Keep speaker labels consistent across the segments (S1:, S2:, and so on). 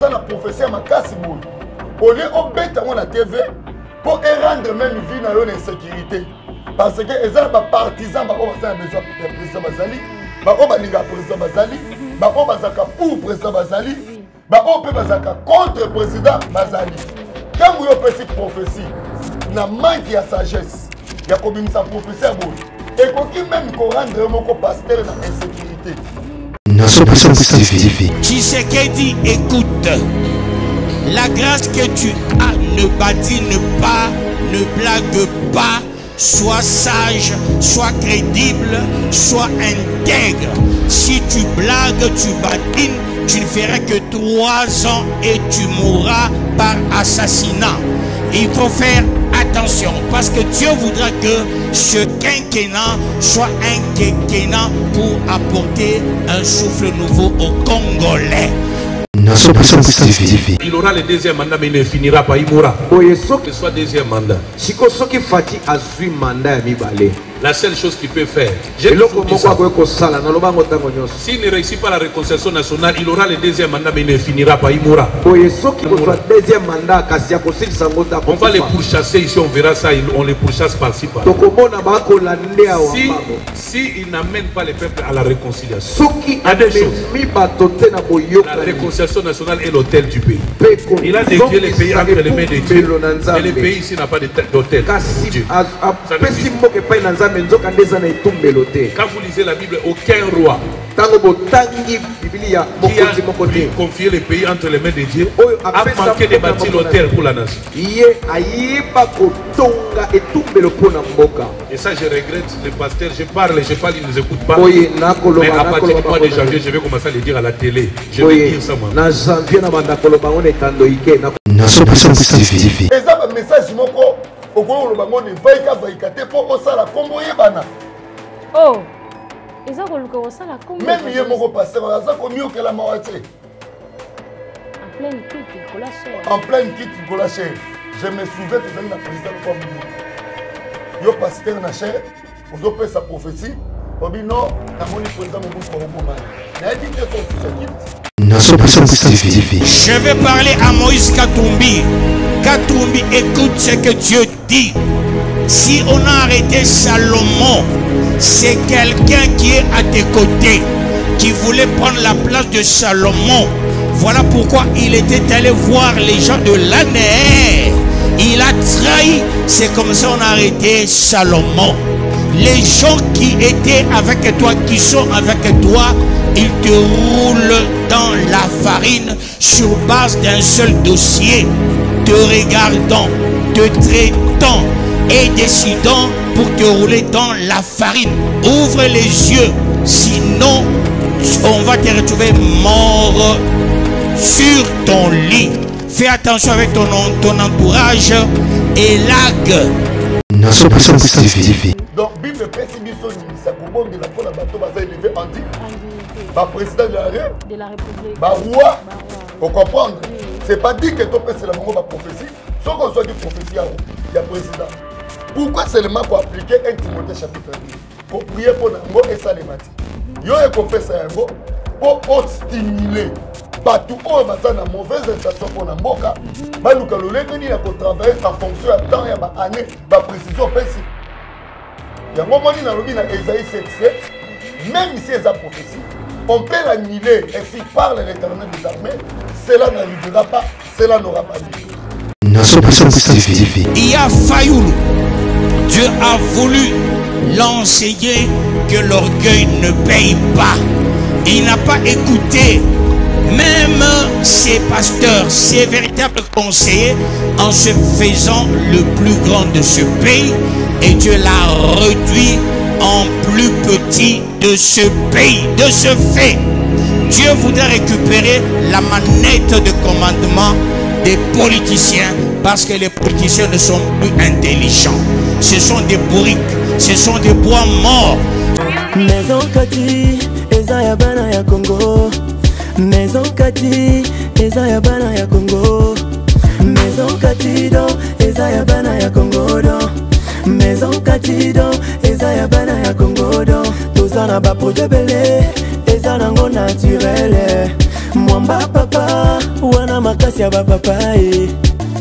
S1: la professeur Makasi Boul. Au lieu de mettre la TV pour rendre même vie dans l'insécurité. Parce que les partisans ont besoin du président Bazali, ils ont besoin du président Bazali, ils ont besoin pour le président Bazali, ils ont besoin contre le président Bazali. Quand vous avez cette prophétie, il y a manque de sagesse. Il y a comme ça professeur Boul. Et qui même rendre mon pasteur dans l'insécurité.
S2: Tshisekedi, écoute, la grâce que tu as, ne badine pas, ne blague pas, sois sage, sois crédible, sois intègre. Si tu blagues, tu badines, tu ne feras que 3 ans et tu mourras par assassinat. Il faut faire attention parce que Dieu voudra que ce quinquennat soit un quinquennat pour apporter un souffle nouveau aux Congolais.
S3: Il aura le deuxième mandat mais il ne finira pas, il mourra. Que soit deuxième mandat. La seule chose qu'il peut faire, s'il ne réussit pas la réconciliation nationale, il aura le deuxième mandat mais il ne finira pas, il mourra. On va les pourchasser ici, on verra ça, on les pourchasse par-ci par-là. Si il n'amène pas les peuples à la réconciliation, à des choses. La réconciliation nationale est l'hôtel du pays. Il a dédié les pays entre les mains de Dieu. Et le pays ici n'a pas d'hôtel. Quand vous lisez la Bible, aucun roi qui a confié le pays entre les mains de Dieu a manqué de bâtir l'hôtel pour la nation. Et ça, je regrette les pasteurs. Je parle, ils ne nous écoutent pas. Mais à partir du mois de janvier, je vais commencer à le dire à la télé. Je vais dire ça moi.
S4: Oh, ils ont ça la combo.
S1: Même hier, mon pasteur, mieux que la moitié.
S4: En pleine kit, Nicolas Cher.
S1: En pleine kit, Nicolas Cher. Je me souviens que la présidente comme yo pasteur na cher, vous avez sa prophétie. On dit non, la moni président mon pour
S2: Je vais parler à Moïse Katumbi. Katumbi, écoute ce que Dieu dit. Si on a arrêté Salomon, c'est quelqu'un qui est à tes côtés, qui voulait prendre la place de Salomon. Voilà pourquoi il était allé voir les gens de l'année. Il a trahi. C'est comme ça qu'on a arrêté Salomon. Les gens qui étaient avec toi, qui sont avec toi, ils te roulent dans la farine sur base d'un seul dossier. Te regardant, te traitant et décidant pour te rouler dans la farine. Ouvre les yeux, sinon on va te retrouver mort sur ton lit. Fais attention avec ton entourage et lag.
S1: Donc, Bible Pessimisson, ça comprend de la fois la bateau va élever Andy, président de la République, roi, pour comprendre. C'est pas dit que ton père c'est la prophétie, sauf qu'on soit dit prophétie, il y a président. Pourquoi seulement pour appliquer 1 Timothée chapitre 2 pour prier pour Nango et ça les mati. Yo et qu'on fait ça pour stimuler. Batou on va dans la mauvaise intention pour Namboka. Balouka le lengeni a travailler en fonction de temps et de année, de précision précise. Il y a un moment dans le Ésaïe 7, même si c'est la prophétie, on peut l'annuler et s'il parle l'Éternel des armées, cela n'arrivera pas, cela n'aura pas lieu.
S2: Il y a Fayoulou. Dieu a voulu l'enseigner que l'orgueil ne paye pas. Il n'a pas écouté même ses pasteurs, ses véritables conseillers, en se faisant le plus grand de ce pays. Et Dieu l'a réduit en plus petit de ce pays. De ce fait, Dieu voudrait récupérer la manette de commandement des politiciens, parce que les politiciens ne sont plus intelligents. Ce sont des bourriques, ce sont des bois morts.
S5: Maison Kati, Eza ya bana ya Congo. Maison Kati, Eza ya bana ya Congo. Maison Kati do, Eza ya bana ya Congo do. Maison Kati do, Eza ya bana ya Congo do. Tozana ba projet belé, Eza nango naturel. Mwamba papa, wana na makasi ya bapapa e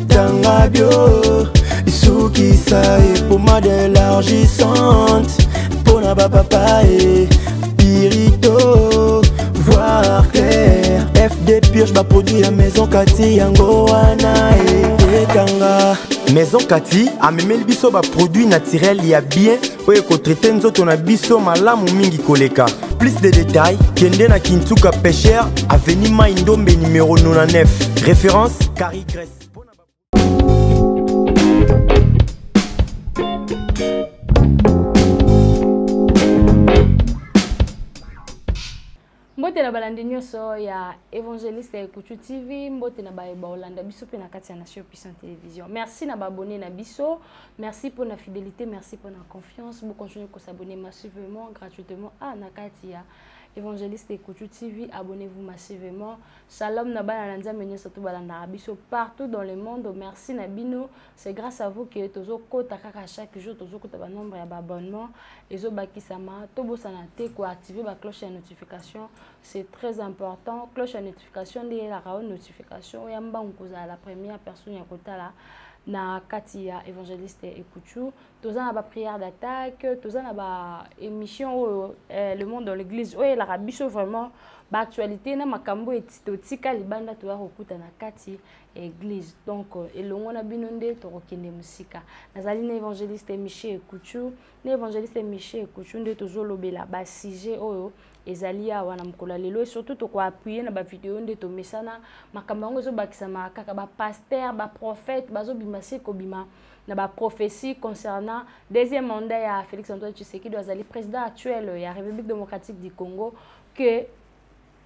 S5: tanga bio sukisa e pomade élargissante pona bapapa e pirito voir clair FD purge ba produit ya maison Kati yango wana e tanga Maison Kati amemeli biso ba produit naturel ya bien oyo kotraite nzoto na biso malamu mingi koleka. Plus de détails, kende na Kintuka Pêcheur, avenue Maindombe numéro 99. Référence Carrie Grèce.
S4: Mbote na balandi nyonso ya Évangéliste Ekuchu TV, mbote na ba Olanda biso pe na kati ya Nation Puissante Télévision. Merci na abonné na biso, merci pour la fidélité, merci pour la confiance. Vous continuez à s'abonner massivement, gratuitement à na kati ya Évangéliste Ekuchu TV, abonnez-vous massivement. Shalom na bana nzambe nyonso to balanda biso partout dans le monde. Merci na bino, c'est grâce à vous que tozo kota kaka chaque jour tozo kota ba nombre ya abonnement ezo bakisama to bosana te ko activer ba cloche de notification. C'est très important. Cloche de notification de la notification ya mbangu za la première personne ya kota la na kati ya Évangéliste Ekuchu. Toza na ba prière d'attaque, toza na ba émission le monde dans l'église. Oye la rabiso vraiment ba actualité na makambo etitotika libanda to ya kokuta na kati église. Donc elongo na binonde to kokende musika. Nazali na Évangéliste Michel Ekuchu, na Évangéliste Michel Ekuchu nde tozo lobela ba sujet oyo ezali awa na mkola lelo et surtout to ko appuyer na ba vidéo nde to mesana makambo ngo zo bakisa makaka ba pasteur ba prophète bazo bimasi ko bima na ba prophétie concernant deuxième mandat ya Félix Antoine Tshisekedi azali président actuel ya République démocratique du Congo que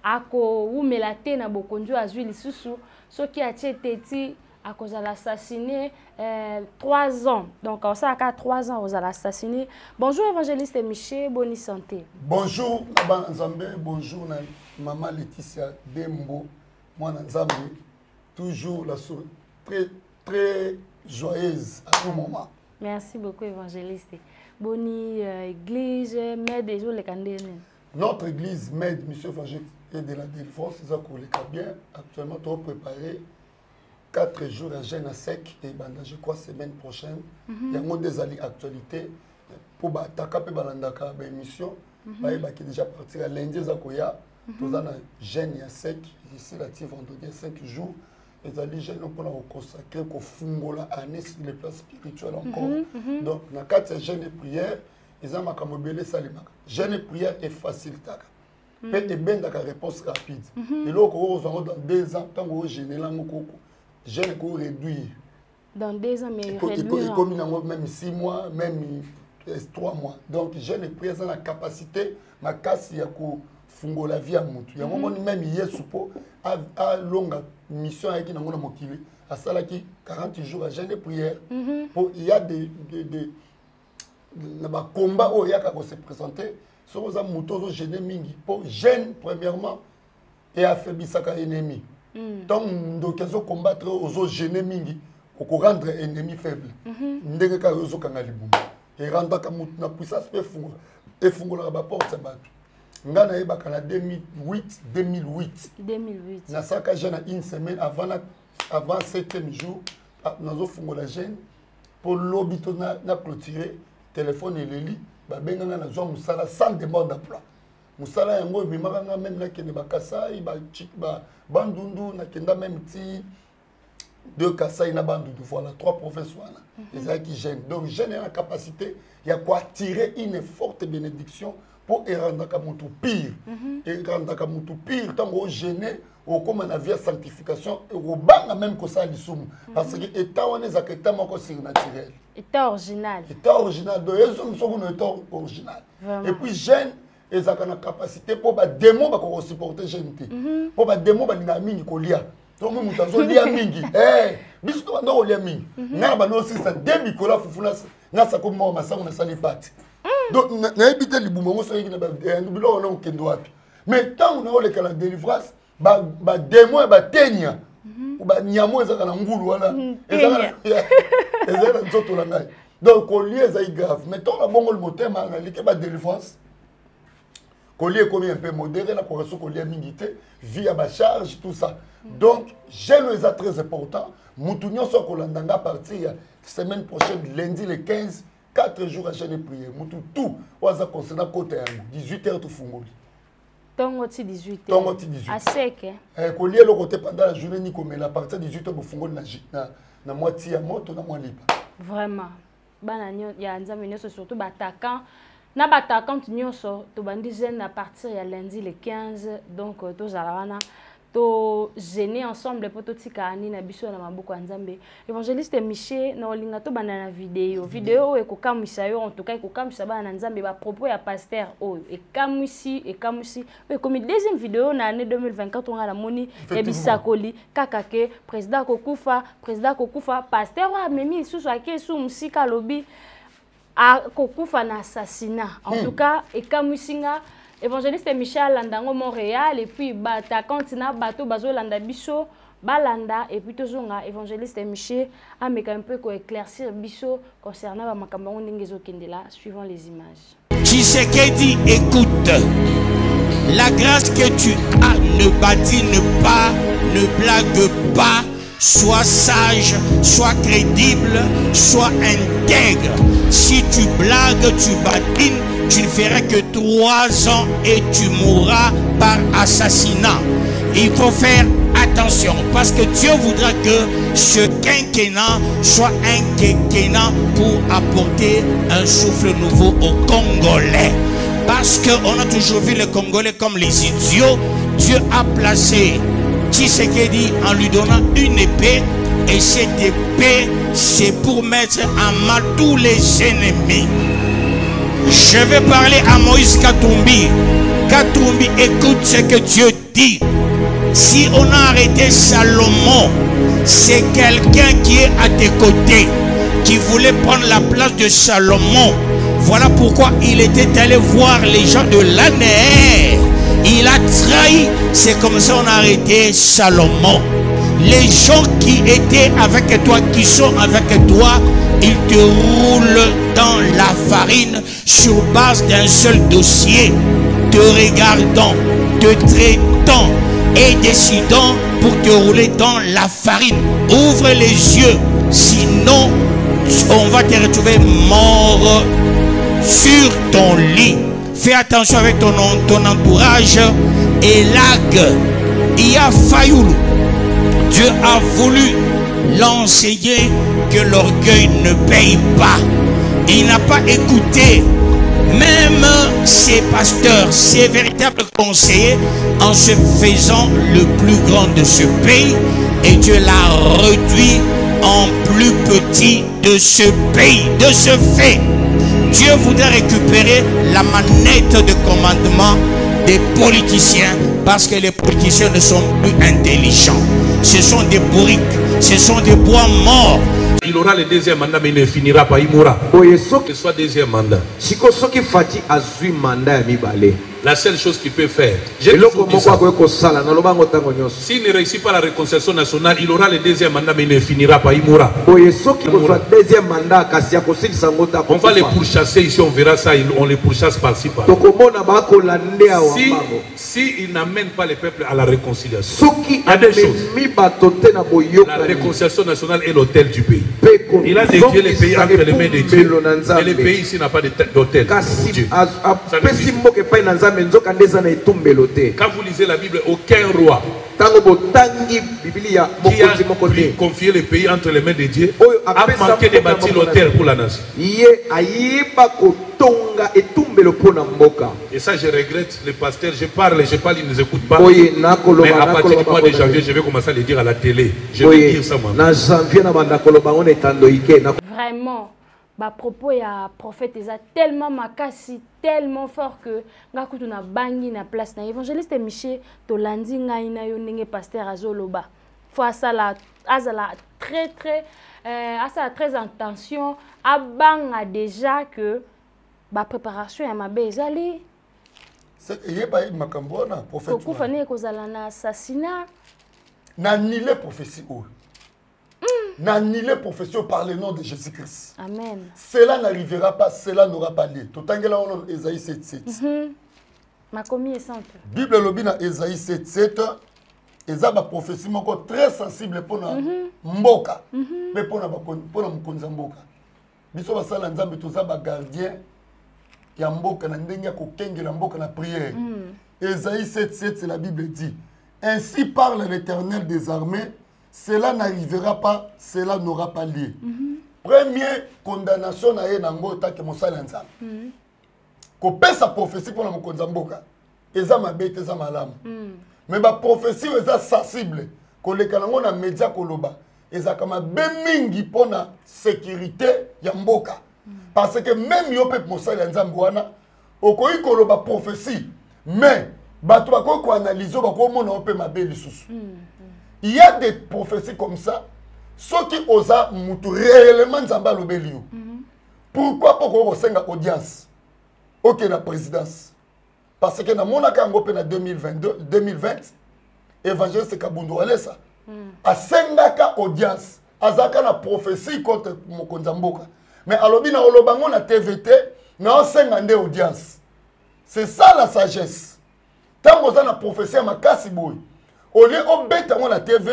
S4: ako umelate na bokonjo azwi lisusu soki atie teti à cause de l'assassiné 3 ans. Donc, ça a 3 ans, on a assassiné. Bonjour, Évangéliste Michel, bonne santé.
S1: Bonjour, Naba Nzambe, bonjour, Maman Laetitia Dembo, moi Nzambe, toujours la sourire, très joyeuse à tout moment.
S4: Merci beaucoup, Évangéliste. Bonne église, mais déjà les candidats.
S1: Notre église, Med, Monsieur Fagé, et de la défense, c'est ça qu'on les a bien. Actuellement, tout préparé. 4 jours à Gênes à sec et je crois semaine prochaine. Il y a des actualités pour attaquer balandaka émission. Qui déjà parti à lundi Zakoya. Nous avons Gênes à sec ici là vendredi 5 jours. Et les jeunes pour la consacrer qu'au fungola année sur les plans spirituels encore. Donc dans 4 Gênes et prières, ils ont makamobele salimaka. Gênes et prières est facile taka. Peut être bien la réponse rapide. Et là on dans 2 ans tant que gêner là moko. Je ne peux réduire.
S4: Dans 2 ans, mais
S1: réduire. Comme même 6 mois, même 3 mois. Donc, je ne présente la capacité, ma casse, il y a que la vie à Moutou. Il y a un moment même hier, à longue mission avec une mokile, à ça qui 40 jours à jeûne et prière. Il y a des combats où il y a qu'à se présenter. Sur les moutons, jeûner mingi. Pour jeûne, premièrement, et affaiblir sa ennemi. Donc, nous devons combattre aux autres gênés mingi, pour rendre ennemi faible. Nous devons et rendre la puissance et fungula la porte sabatu. Ngana eba kana 2008. Na saka jeune une semaine avant 7e jour, nous avons fungula jeune pour l'obito na clôturer téléphone et le lit, ba benga na zo musala sans demande d'emploi. Musala yango bimaka même na kene bakasai ba bandundu na kenda même ti 2 kasai na bandundu voilà 3 professeurs là qui gênent donc gêne la capacité il y a quoi tirer une forte bénédiction pour rendre kamutu pire et rendre kamutu pire tant au gêner au comme la vie sanctification et au banga même que ça lisum parce que état on est état moko surnaturel
S4: état original
S1: de yeso nous état original et puis gêne et ça a la capacité pour les démons pour supporter gente pour les démons na mingi kolia to mu mutazo lia mingi biso to ndo lia mingi ngana ba no sisa debi kola fufuna na sa ko mama sangu na sali parti donc na ebité libumo ngo so yiki na ba ndubilo na okendo wapi mais tant on a le kala délivrance ba démon ba tenya ou ba nyamo ezaka na ngulu wala ezaka nzoto la ngai donc kolia za grave mais tant la bongo le motema na like ba délivrance collier comme un peu modéré la correction collier mingité via ma charge tout ça Donc, jeûne est très important. Moutounion soit kolandanga à partir semaine prochaine, lundi le 15, 4 jours à jeûne et prière. Moutou tout, oaza concernant côté 18h tout fungoli.
S4: Tongo ti 18h.
S1: Tongo ti 18h.
S4: À sec.
S1: Collier le côté pendant la journée ni comme à partir de 18h vous fungoli na moitié à moto na moins libre.
S4: Vraiment. Bana ya nzambe nyonso surtout batakan. Na batakan nyonso to bandi jeune à partir ya lundi le 15 donc to zalawana. To gêner ensemble pour tout tikani na biso na maboko ya nzambe. Évangéliste Miché na olinga to bana na vidéo e kokamwisa yo en tout cas kokamwisa bana na nzambe ba propos ya pasteur oyo e kamwisi comme deuxième vidéo na année 2024 on a la moni e bisakoli kakake président kokufa pasteur wa memi susu akesu musika lobi a kokufa na assassinat en tout cas e kamwisinga. Évangéliste Michel Landango Montréal et puis bata continent bateau bazo landa biso balanda et puis tozonga évangéliste Michel a mais un peu ko éclaircir biso concernant ba makambo ndingezo kendela suivant les images.
S2: Tshisekedi, écoute, la grâce que tu as ne badine pas, ne blague pas, sois sage, sois crédible, sois intègre. Si tu blagues, tu badines, tu ne feras que 3 ans et tu mourras par assassinat. Il faut faire attention parce que Dieu voudra que ce quinquennat soit un quinquennat pour apporter un souffle nouveau aux Congolais. Parce qu'on a toujours vu les Congolais comme les idiots. Dieu a placé Tshisekedi en lui donnant une épée. Et cette épée, c'est pour mettre en mal tous les ennemis. Je vais parler à Moïse Katumbi. Katumbi, écoute ce que Dieu dit. Si on a arrêté Salomon, c'est quelqu'un qui est à tes côtés, qui voulait prendre la place de Salomon. Voilà pourquoi il était allé voir les gens de l'Aner. Il a trahi. C'est comme ça qu'on a arrêté Salomon. Les gens qui étaient avec toi, qui sont avec toi, ils te roulent dans la farine sur base d'un seul dossier, te regardant, te traitant et décidant pour te rouler dans la farine. Ouvre les yeux, sinon on va te retrouver mort sur ton lit. Fais attention avec ton entourage. Et Lag, il y a Fayoulou. Dieu a voulu l'enseigner que l'orgueil ne paye pas. Il n'a pas écouté même ses pasteurs, ses véritables conseillers, en se faisant le plus grand de ce pays. Et Dieu l'a réduit en plus petit de ce pays. De ce fait, Dieu voudrait récupérer la manette de commandement des politiciens, parce que les politiciens ne sont plus intelligents. Ce sont des bourriques, ce sont des bois morts.
S3: Il aura le deuxième mandat, mais il ne finira pas. Il mourra. Que soit deuxième mandat. La seule chose qu'il peut faire, s'il ne réussit pas la réconciliation nationale, il aura le deuxième mandat, mais il ne finira pas. Il mourra. On va les pourchasser ici, on verra ça, on les pourchasse par-ci par-là. Si il n'amène pas le peuple à la réconciliation, il y a des choses. La réconciliation nationale est l'hôtel du pays. Il a dédié les pays entre les mains de Dieu. Et le pays ici n'a pas d'hôtel. Quand vous lisez la Bible, aucun roi qui a confié le pays entre les mains de Dieu a manqué de bâtir l'hôtel pour la nation. Et ça, je regrette les pasteurs. Je parle, ils ne nous écoutent pas. Mais à partir du mois de janvier, je vais commencer à le dire à la télé. Je vais dire ça moi.
S4: Vraiment. Bah propos ya prophète eza tellement makasi, tellement fort que ngakutu na bangi na place na évangéliste Miché to landi ngai na yo ndenge pasteur azoloba. Faut asala très attention abanga déjà que ba préparation ya mabe ezali.
S1: C'est yeba makambo na prophète.
S4: Ko fane ko zala na assassinat.
S1: Na nile prophétie ou. N'annulez prophétie par le nom de Jésus-Christ.
S4: Amen.
S1: Cela n'arrivera pas, cela n'aura pas lieu. Totangela on Ésaïe 7:7.
S4: Ma commis est simple.
S1: Bible lobby na Ésaïe 7:7. eza ba prophétie moko très sensible pour na mboka mais pour na mokonzi mboka biso basala nzambe toza ba gardien ya mboka na ndenge ya kokengela mboka na prière. Ésaïe 7:7 c'est la Bible dit ainsi parle l'Éternel des armées, cela n'arrivera pas, cela n'aura pas lieu. Première condamnation na ye nango take mosala nzambe. Ko pesa prophétie pour la mokonzi mboka eza mabe te eza malamu. Mais ba prophétie eza sensible ko leka nango na média koloba eza kama bemingi pona sécurité ya mboka. Parce que même yo pe mosala nzambe wana okoyi koloba prophétie mais bato bako ko analyser bako mona ope mabe lisusu. Il y a des prophéties comme ça ceux qui osent mutu réellement nzamba lobeli yo. Pourquoi pas ko senga audience OK la présidence parce que na mona kango pe na 2020 évangéliste Kabundu alesa a sengaka audience azaka na prophétie contre mokonzi mboka mais alobi na olobango na TVT na osenga nde audience. C'est ça la sagesse. Tant que na prophétie makasi boy au lieu obeta ngo na TV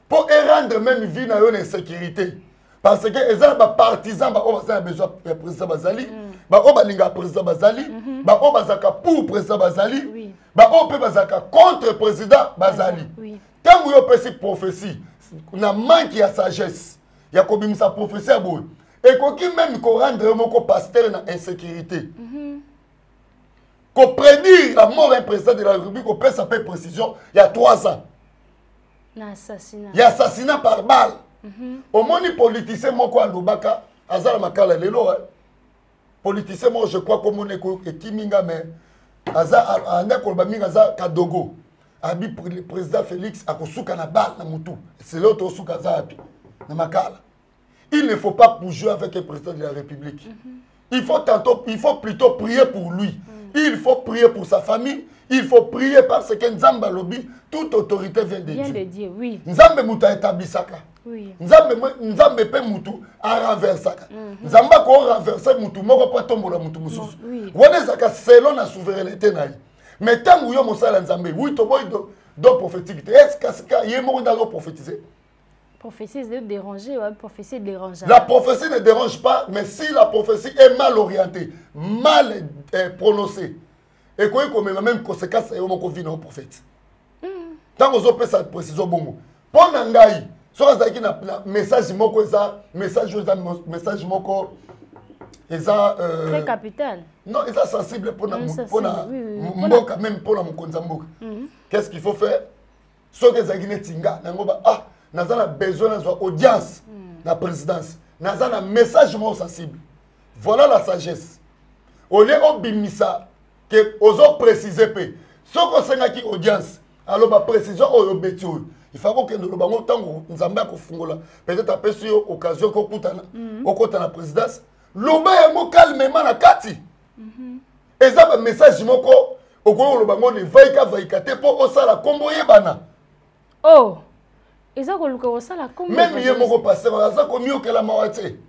S1: pour rendre même vie na yo na sécurité parce que eza ba partisans ba oba besoin ya président Bazali ba oba linga président Bazali ba oba zaka pour président Bazali ba oba bazaka contre président Bazali. Tant que yo pesi prophétie na manque ya sagesse ya kobimisa prophétie boy et koki même ko rendre moko pasteur na insécurité. Qu'on prédire la mort d'un président de la République, qu'on peut s'appeler précision, il y a 3 ans. Il y a assassinat par balle. Au moins, les politiciens, moi, quoi, Lubaka, Azala Makala, les lois. Politiciens, moi, je crois comme on est que Kiminga, mais Azala, Anda Kolbaminga, Azala Kadogo, Abi, le président Félix, a Kosuka na balle, na Moutou. C'est l'autre Osuka Zahabi, na Makala. Il ne faut pas jouer avec le président de la République. Il faut plutôt prier pour lui. Il faut prier pour sa famille. Il faut prier parce que Nzamba Lobi, toute autorité vient de Dieu.
S4: Oui.
S1: Nzambe Mouta établi Saka.
S4: Oui.
S1: Nzambe pe Moutou a renversé Saka. Nzamba ko renversé Moutou, moko pa tombola Moutou mususu. Wana Saka selon la souveraineté na. Mais tant que yo mosala Nzambe, oui to boy do prophétique. Est-ce que yé mo ndalo prophétiser?
S4: Prophétie de déranger, ouais, prophétie dérange.
S1: La prophétie ne dérange pas, mais si la prophétie est mal orientée, mal prononcée, et qu'on ait même conséquence, c'est un prophète. Tant que vous avez cette précision, bon, pour Nangaï, si vous avez un message, message,
S4: très capital.
S1: Non, il est sensible pour Mboka, même pour la Mboka. Qu'est-ce qu'il faut faire? Si vous avez un tinga, nous avons besoin d'audience dans la présidence. Nous avons un message sensible. Voilà la sagesse. Au lieu de bimisa, que aux autres préciser, si on a une audience, alors la précision il faut que nous ayons peut-être après sur l'occasion qu'on a la présidence. L'homme est calmement la kati. Et ça, un message au cours de l'Obango, pour la combo.
S4: Oh! Et ça,
S1: même si je passe, que la moitié.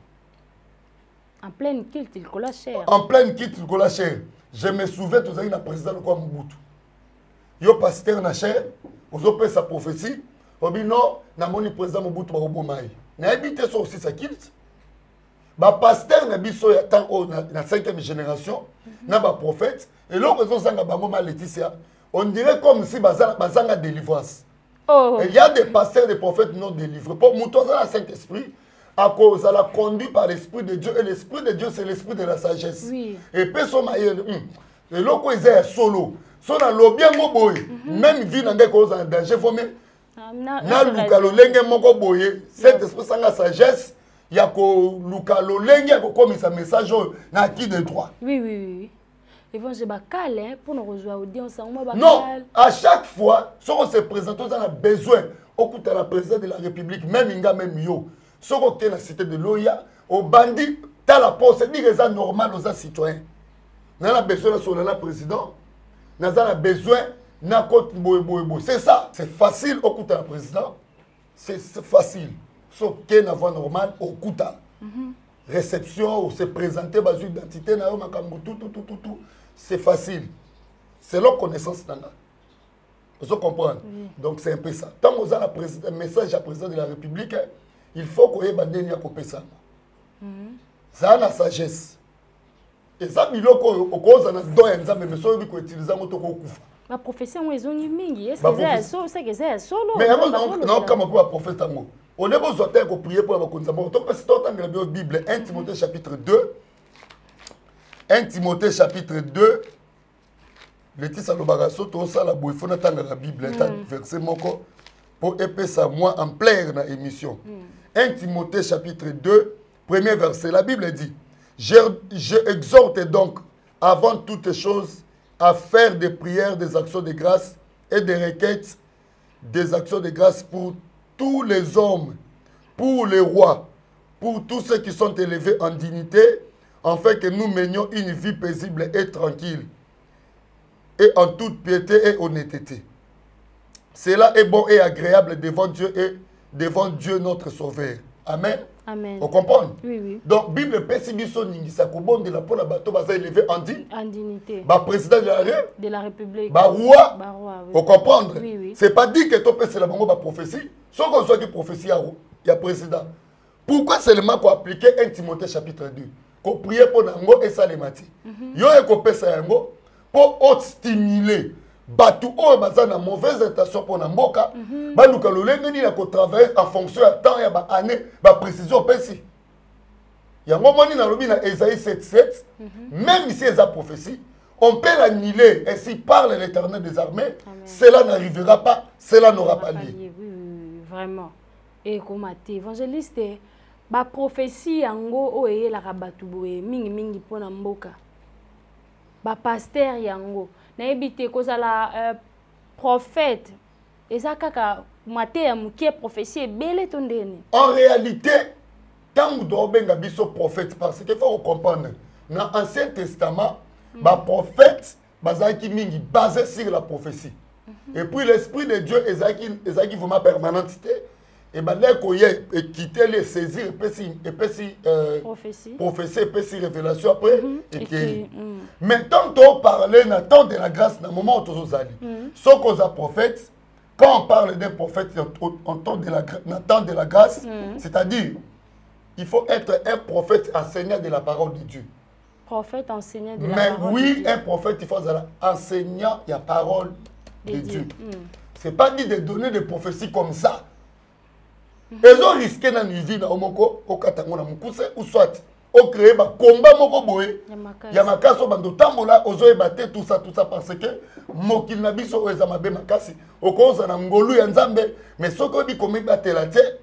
S4: En pleine quitte, il colle cher.
S1: En pleine quitte, il colle cher. Je me souviens, tu as eu un président de Mobutu. Yo pasteur na cher, vous avez sa prophétie. Vous avez dit non, na moni président Mobutu au Bomai. Na habité ça aussi sa quitte. Ba pasteur na biso ya tant na 5e génération, na ba prophète. Et l'autre raison zanga bango ma Laetitia, on dirait comme si bazanga délivrance. Oh. Il y a des pasteurs, des prophètes non délivrés. Pour Mouton, dans le Saint-Esprit, à cause de la conduite par l'Esprit de Dieu. Et l'Esprit de Dieu, c'est l'Esprit de la sagesse. Oui. Et personne m'a dit, le loco est solo. Son a l'obien moboy. Même vie n'a pas en danger. Faut même. Na lukalo lenge moko boye. Cet esprit sans la sagesse, il y a ko lukalo lenge ko comme sa message na qui de droit.
S4: Oui, oui, oui. Ils vont se bacaler pour nous rejoindre l'audience.
S1: Non, à chaque fois, si on se présente, on a besoin. Au coup de la présidence de la République, même Inga, même Yo, si on est dans la cité de Loya, au bandit, tu as la procédure est normale aux citoyens. Nous avons besoin de la président, nous avons besoin de côte boy. C'est ça. C'est facile au coup de la président. C'est facile. Sauf qu'il y a une voie normale au coup de réception, se présenter, base d'identité, tout. C'est facile. C'est leur connaissance. Vous comprenez? Donc c'est un peu ça. Tant que vous avez un message à président de la République, il faut qu'on ait bandé à couper ça. Ça a la sagesse. Et ça, il faut qu'on ait un don et un mais ça, il faut utiliser un autre coup.
S4: La profession est une mingi. Est-ce que c'est solo?
S1: Mais non, comme on peut profiter en on est besoin de prier pour la Konzamo. Donc, c'est dans la Bible, 1 Timothée chapitre 2. 1 Timothée chapitre 2. Le titre de Barasoto, ça la bouille, il faut attendre la Bible, verset moko, pour épaisser ça moi en plein dans l'émission. 1 Timothée chapitre 2, premier verset. La Bible dit, je exhorte donc avant toutes choses à faire des prières, des actions de grâce et des requêtes, des actions de grâce pour tous les hommes, pour les rois, pour tous ceux qui sont élevés en dignité, afin que nous menions une vie paisible et tranquille, et en toute piété et honnêteté. Cela est bon et agréable devant Dieu et devant Dieu notre Sauveur. Amen.
S4: Amen.
S1: Vous comprenez?
S4: Oui, oui.
S1: Donc, Bible Pessibiso Ningisa Kobon de la Pola Bato Baza élevé en dignité. Président de la République. Roi.
S4: Oui.
S1: Vous comprenez?
S4: Oui, oui.
S1: C'est pas dit que toi c'est la prophétie. Sauf qu'on soit qui prophétie, il y a président. Pourquoi seulement qu'on applique 1 Timothée chapitre 2? Qu'on prie pour Nango et Salemati. Yo et qu'on paie ça pour stimuler. Batou o baza na mauvaise intention pour Namboka. Baluka lolengeni na ko travailler en fonction de temps et ba année, ba précision pesi. Yango moni na lobi na Esaïe 7:7, même si c'est la prophétie, on peut l'annuler et si parle l'Éternel des armées, cela n'arrivera pas, cela n'aura pas lieu.
S4: Oui, vraiment. Et comme évangéliste, ba prophétie yango o e la rabatu boye mingi pour Namboka. Ba pasteur yango na ebité kozala prophète ezakaka mateya mukie prophétie belé tondeni.
S1: En réalité, quand vous dobenga biso prophète parce qu'il faut comprendre dans l'Ancien Testament, ba prophète bazaki mingi basé sur la prophétie. Et puis l'esprit de Dieu ezaki vraiment permanentité et ben là qu'on y est quitter les saisir et puis prophétie et puis révélation après et mais tant qu'on parle dans temps de la grâce dans moment où tous allés sauf qu'on a prophète quand on parle d'un prophète en temps de la grâce c'est-à-dire il faut être un prophète enseignant de la parole de Dieu.
S4: Prophète enseignant de la parole de Dieu. Mais oui,
S1: un prophète il faut enseignant la parole de Dieu. C'est pas dit de donner des prophéties comme ça. Ils ont risqué dans une vie au Moko, au Katangona Mukuse, ou soit au créé un combat Moko Boé. Yamakaso Bando Tambola, aux oeufs tout ça parce que Mokil Nabiso Ezamabe Makasi, au cause d'un Ngolu Yanzambe, mais ce qu'on dit comme Batelate,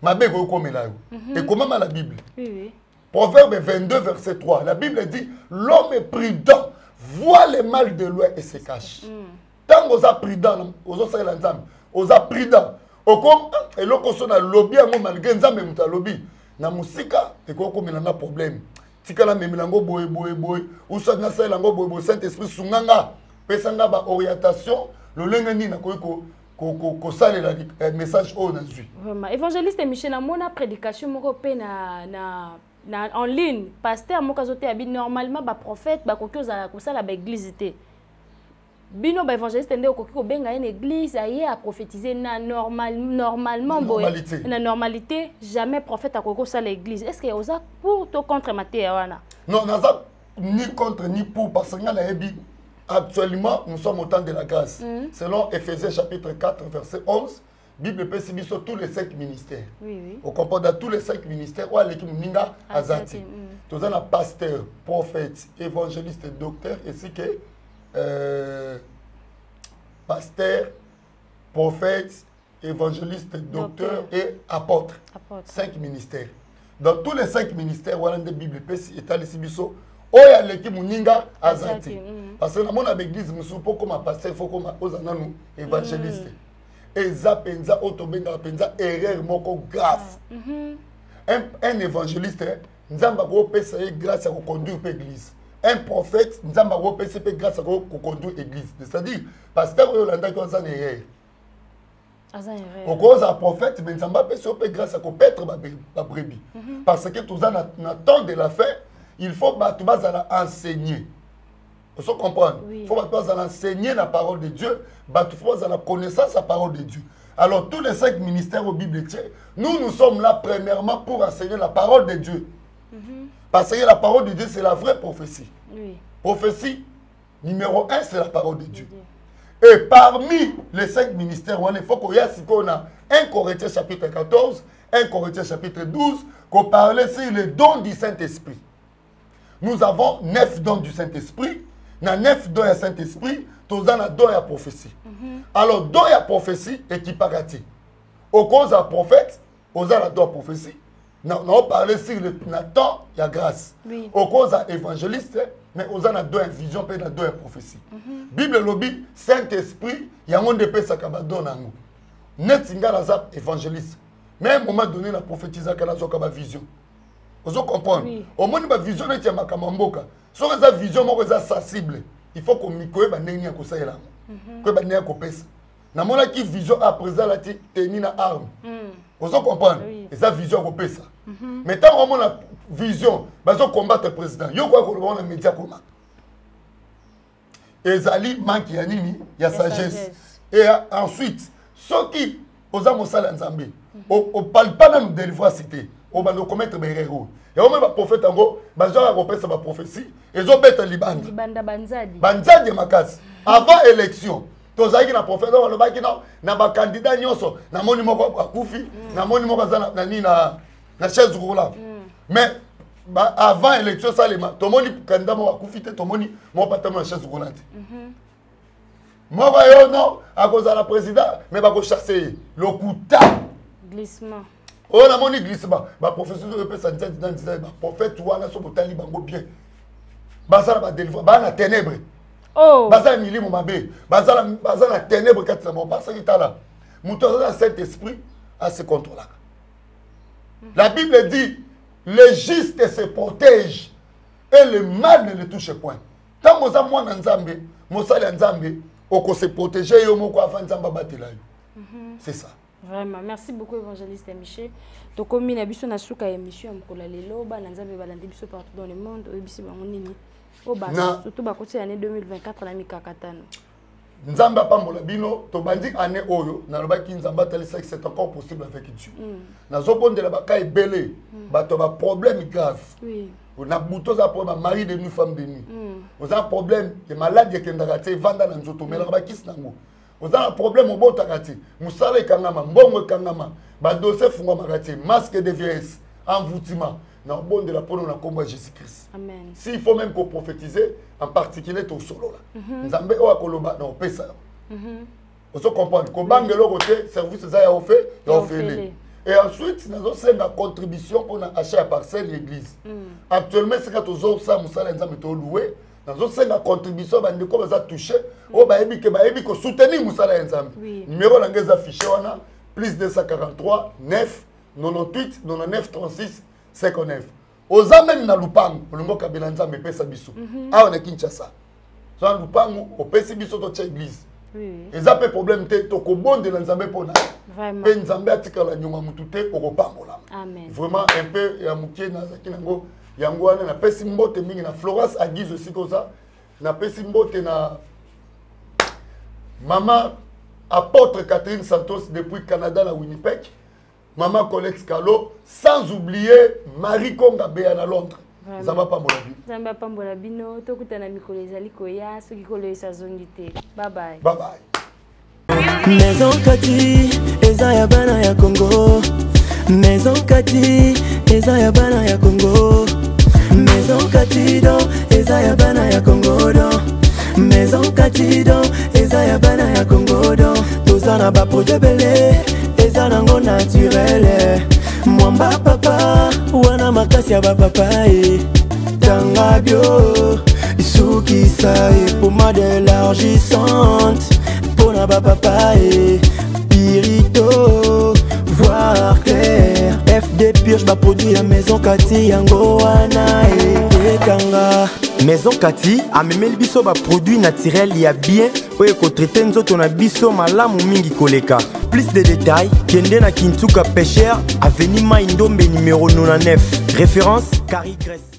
S1: Mabé comme là. Et comment la Bible? Proverbe 22, verset 3. La Bible dit l'homme est prudent, voit le mal de loin et se cache. Tant qu'on a prudent, aux a prudent. Comme et lorsqu'on a lobby malgré nzambe muta lobby na musika et qu'on a problème tikala memelango boy ou ça na ça lango boy Saint Esprit sunganga pesanga ba orientation le lengeni na ko sale la message au nazui
S4: vraiment évangéliste Michel na mona prédication moko pe na en ligne pasteur moko azote abi normalement ba prophète ba kokoza ko sala ba église té bino ba évangéliste ndé okoki ko benga une église aye à prophétiser na normalement na normalité jamais prophète akoko ça l'église est-ce que oza pour to contre Matthieu wana
S1: non naza ni contre ni pour parce que na ebi actuellement nous sommes au temps de la grâce selon Éphésiens chapitre 4 verset 11 Bible peut citer sur tous les 5 ministères. Oui. On comprend dans tous les 5 ministères où l'équipe Ninga Azati. Tous un pasteur, prophète, évangéliste, docteur ainsi que pasteur, prophète, évangéliste, docteur et apôtre. 5 ministères. Dans tous les 5 ministères, on a des Bibles est allé Sibiso. Oh, il y a l'équipe Ninga Azati. Parce que dans mon église, nous sommes pas comme un pasteur, il faut comme un évangéliste. Et ça penza autobenga penza erreur moko grave. Un évangéliste, nzamba ko pesa grâce à conduire l'église. Un prophète, nzamba ko pesa grâce à conduire l'église. C'est-à-dire pasteur Yolanda ko ça erreur. Au cause un prophète, mais nzamba pesa grâce à paître ba brebis. Parce que tout ça na temps de la fin, il faut ba tout bas enseigner. Vous comprenez? Il faut enseigner la parole de Dieu. Il faut la connaissance de la parole de Dieu. Alors, tous les 5 ministères au Bible, nous sommes là premièrement pour enseigner la parole de Dieu. Parce que la parole de Dieu, c'est la vraie prophétie. Prophétie numéro 1, c'est la parole de Dieu. Et parmi les 5 ministères, il faut qu'on a 1 Corinthiens chapitre 14, 1 Corinthiens chapitre 12, qu'on parlait sur les dons du Saint-Esprit. Nous avons 9 dons du Saint-Esprit. Dans 9 dons du Saint-Esprit, nous avons don de la prophétie. Alors, don de la prophétie est qui parati. Au cause de la prophète, nous avons la don de la prophétie. Nous avons parlé sur le temps, il y a grâce. Au cause de l'évangéliste, mais nous avons la don de vision et la don de la prophétie. Bible lobby, Saint-Esprit, il y a un de pesa kabadon nango. Net singa la évangéliste. Mais à un moment donné, la prophétise a la vision. Vous comprenez? Au moins, la vision est ma kamamboka. Si on a une vision, on est sensible. Il faut qu'on m'y connaisse, on est conseil là. Que on est copesse. Na mona qui vision à présent la tenir na arme. Vous comprenez? Et ça vision copesse. Mais tant on a la vision, bazo combattre le président. Yo quoi qu'on a média comment? Ezali manque ya nini? Ya sagesse. Et ensuite, ceux qui osa mosala nzambe, on parle pas dans délivrer cité. On va nous commettre des erreurs. Et on va prophète en gros, bazoa repère sa prophétie. Et ils ont bête libanda.
S4: Libanda banzadi.
S1: Banzadi makas. Avant élection, tous les na prophète on le baki na ba candidat nyonso, na moni moko akufi, na moni moko za na ni na chaise roulante. Mais avant élection ça les to moni candidat moko akufi te to moni mo patamo na chaise roulante. Moi yo non à cause de la président mais ba ko chasser le kuta
S4: glissement.
S1: Oh, la monnaie glissement. Ma professeur de paix sanitaire dans le prophète, tu vois, là, sur le tali, bango bien. Bazar va délivrer. Bazar la ténèbre.
S4: Oh.
S1: Bazar mili mon mabé. Bazar la ténèbre quand c'est bon. Parce que tu as là. Mouton dans Saint-Esprit à ce contrôle-là. La Bible dit le juste se protège et le mal ne le touche point. Tant que moi, Nzambe, Moussa Nzambe, on peut se protéger et on peut faire Nzamba battre là. C'est ça.
S4: Vraiment, merci beaucoup évangéliste Michel. Donc comme il a biso na suka émission mkola lelo ba nzambe balande biso partout dans le monde obisi bango nini. O ba surtout ba côté année 2024 na mikakatano.
S1: Nzamba pambola bino to bandi année oyo na lobaki nzamba talisa que c'est encore possible avec Dieu. Na zobondela ba kai belé ba to ba problème grave. Oui. On a bouton za problème mari de nuit femme de nuit. On a problème de maladie qui ndaka te vanda na nzoto mela ba kis nango. Vous avez un problème au bon takati. Moussale kangama, mbongo kangama, ba dossier funga makati, masque de vieillesse, envoûtement. Dans le bon de la peau, on a combat Jésus-Christ. Amen. S'il faut même qu'on prophétise, en particulier au solo là. Nzambe o akoloba na opesa. Vous comprenez? Ko bangelo côté service ça ya fait, ya fait. Et ensuite, nous avons une contribution pour acheter à parcelle l'église. Actuellement, c'est quand nous avons ça, Moussale Nzambe to loué. Nous avons une contribution pour nous toucher. Nous avons soutenir Moussala Nzambe. Numéro d'engagement affiché, plus 243 9 98 99 36 59. Aux amènes na Lupango, le mot Kabila Nzambe pesa biso. Ah, on est Kinshasa. Dans Lupango, au pesa biso to l'église. Et ça peut problème te to ko bonde Nzambe pona. Vraiment. Pe Nzambe atika la nyuma mutute ko pambola. Amen. Vraiment un peu ya mukie na zakinango. Yangwana na pesi mbote mingi na Florence Aguise aussi comme ça na pesi mbote na maman apôtre Catherine Santos depuis Canada na Winnipeg, maman Colette Scalo, sans oublier Marie Konga Béa na Londres. Zamba Pambolabi. Zamba Pambolabi no to kutana mikolo ezali koya soki kolo esazongi te. Bye bye. Bye bye.
S5: Maison Kati eza ya bana ya Congo. Maison Kati eza ya bana ya Congo. Maison Katido eza ya bana ya Congo do. Maison Katido eza ya bana ya Congo do. Tozana ba projet belé eza nango naturel. Mwamba papa wana makasi ya ba papa tanga bio isukisa pommade élargissante pona ba papa pirito voir clair. FD Purge va produire la Maison Kati yango wana ekanga. Maison Kati a memeli biso ba produit naturel ya bien oye ko traiter nzoto na biso malamu mingi koleka. Plus de détails, kende na Kintuka Pêcheur, avenue Maindombe numéro 99. Référence Carrie Grèce.